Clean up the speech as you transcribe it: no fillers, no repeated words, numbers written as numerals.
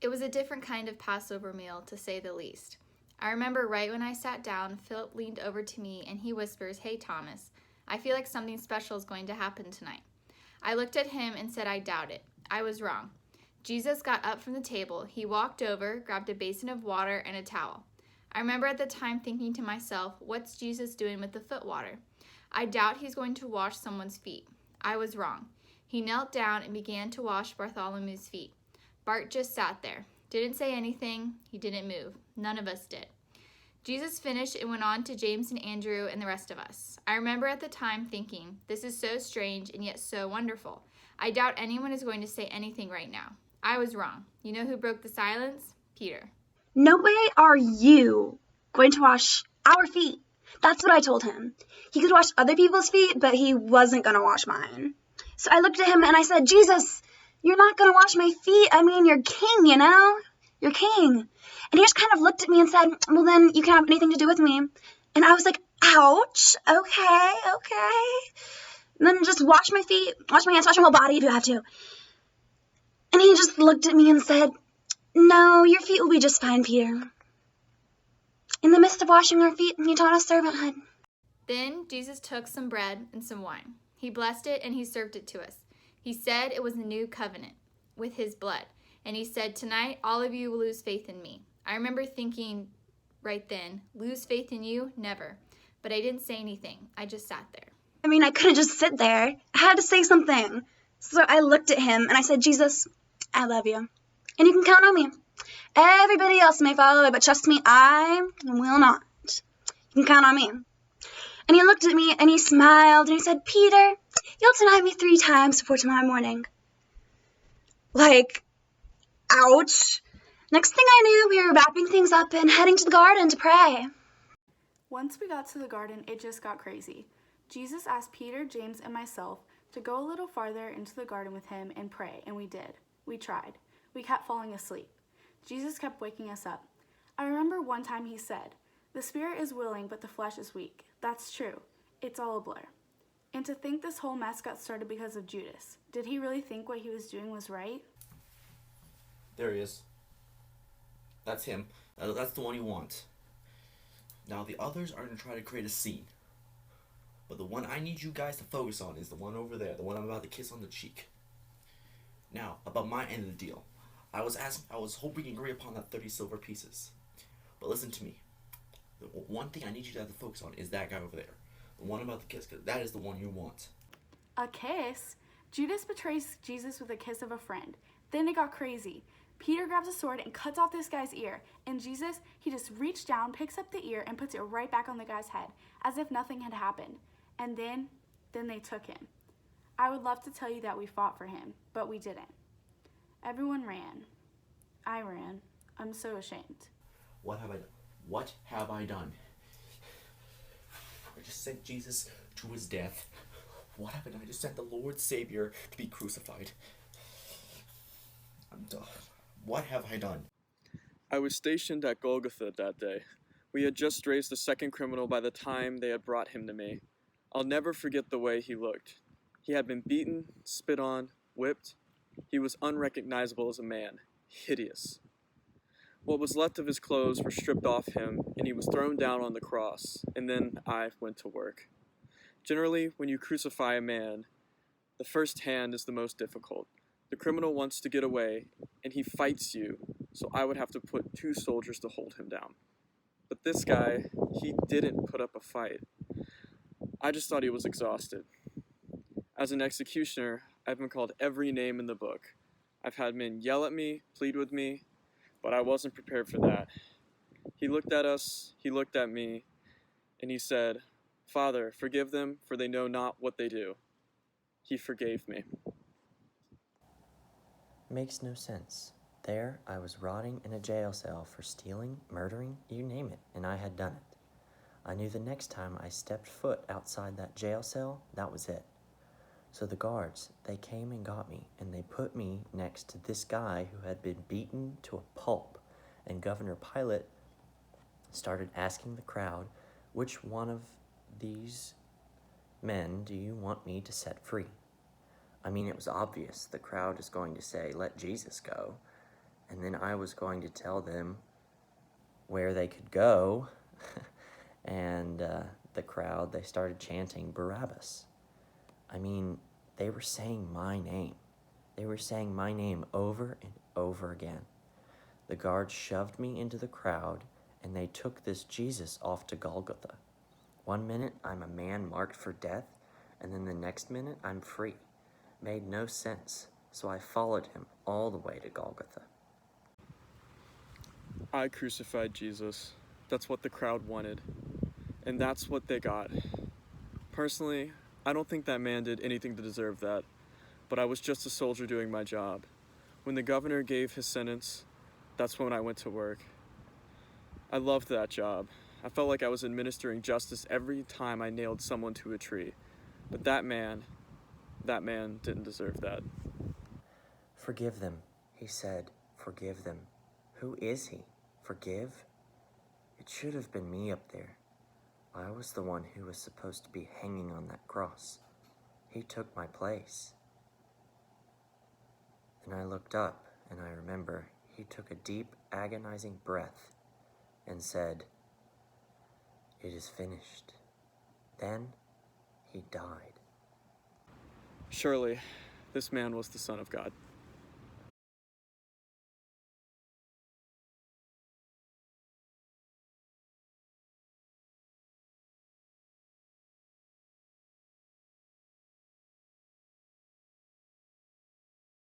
It was a different kind of Passover meal, to say the least. I remember right when I sat down, Philip leaned over to me and he whispers, "Hey, Thomas, I feel like something special is going to happen tonight." I looked at him and said I doubt it. I was wrong. Jesus got up from the table. He walked over, grabbed a basin of water and a towel. I remember at the time thinking to myself, what's Jesus doing with the foot water? I doubt he's going to wash someone's feet. I was wrong. He knelt down and began to wash Bartholomew's feet. Bart just sat there. Didn't say anything. He didn't move. None of us did. Jesus finished and went on to James and Andrew and the rest of us. I remember at the time thinking, this is so strange and yet so wonderful. I doubt anyone is going to say anything right now. I was wrong. You know who broke the silence? Peter. No way are you going to wash our feet. That's what I told him. He could wash other people's feet, but he wasn't going to wash mine. So I looked at him and I said, Jesus, you're not going to wash my feet. I mean, you're king, you know? You're king. And he just kind of looked at me and said, well, then you can have anything to do with me. And I was like, ouch, okay. And then just wash my feet, wash my hands, wash my whole body if you have to. And he just looked at me and said, no, your feet will be just fine, Peter. In the midst of washing our feet, he taught us servanthood. Then Jesus took some bread and some wine. He blessed it and he served it to us. He said it was a new covenant with his blood. And he said, tonight, all of you will lose faith in me. I remember thinking right then, lose faith in you? Never. But I didn't say anything. I just sat there. I mean, I couldn't just sit there. I had to say something. So I looked at him and I said, Jesus, I love you. And you can count on me. Everybody else may follow it, but trust me, I will not. You can count on me. And he looked at me and he smiled and he said, Peter, you'll deny me 3 times before tomorrow morning. Like, ouch. Next thing I knew, we were wrapping things up and heading to the garden to pray. Once we got to the garden, it just got crazy. Jesus asked Peter, James, and myself to go a little farther into the garden with him and pray, and we did. We tried. We kept falling asleep. Jesus kept waking us up. I remember one time he said, the spirit is willing, but the flesh is weak. That's true. It's all a blur. And to think this whole mess got started because of Judas. Did he really think what he was doing was right? There he is. That's him. That's the one you want. Now the others are going to try to create a scene. But the one I need you guys to focus on is the one over there, the one I'm about to kiss on the cheek. Now, about my end of the deal. I was hoping to agree upon that 30 silver pieces. But listen to me. The one thing I need you guys to focus on is that guy over there. The one about the kiss, because that is the one you want. A kiss? Judas betrays Jesus with a kiss of a friend. Then it got crazy. Peter grabs a sword and cuts off this guy's ear. And Jesus, he just reached down, picks up the ear, and puts it right back on the guy's head, as if nothing had happened. And then they took him. I would love to tell you that we fought for him, but we didn't. Everyone ran. I ran. I'm so ashamed. What have I done? What have I done? I just sent Jesus to his death. What happened? I just sent the Lord Saviour to be crucified. I'm done. What have I done? I was stationed at Golgotha that day. We had just raised the second criminal by the time they had brought him to me. I'll never forget the way he looked. He had been beaten, spit on, whipped. He was unrecognizable as a man, hideous. What was left of his clothes were stripped off him, and he was thrown down on the cross, and then I went to work. Generally, when you crucify a man, the first hand is the most difficult. The criminal wants to get away, and he fights you, so I would have to put 2 soldiers to hold him down. But this guy, he didn't put up a fight. I just thought he was exhausted. As an executioner, I've been called every name in the book. I've had men yell at me, plead with me, but I wasn't prepared for that. He looked at us, he looked at me, and he said, Father, forgive them, for they know not what they do. He forgave me. Makes no sense. There, I was rotting in a jail cell for stealing, murdering, you name it, and I had done it. I knew the next time I stepped foot outside that jail cell, that was it. So the guards, they came and got me, and they put me next to this guy who had been beaten to a pulp, and Governor Pilate started asking the crowd, which one of these men do you want me to set free? I mean, it was obvious the crowd is going to say, let Jesus go. And then I was going to tell them where they could go. And the crowd, they started chanting Barabbas. I mean, they were saying my name. They were saying my name over and over again. The guards shoved me into the crowd, and they took this Jesus off to Golgotha. 1 minute, I'm a man marked for death, and then the next minute, I'm free. Made no sense, so I followed him all the way to Golgotha. I crucified Jesus. That's what the crowd wanted. And that's what they got. Personally, I don't think that man did anything to deserve that, but I was just a soldier doing my job. When the governor gave his sentence, that's when I went to work. I loved that job. I felt like I was administering justice every time I nailed someone to a tree. But that man didn't deserve that. Forgive them, he said. Forgive them. Who is he? Forgive? It should have been me up there. I was the one who was supposed to be hanging on that cross. He took my place. And I looked up, and I remember he took a deep, agonizing breath and said, "It is finished." Then he died. Surely, this man was the Son of God.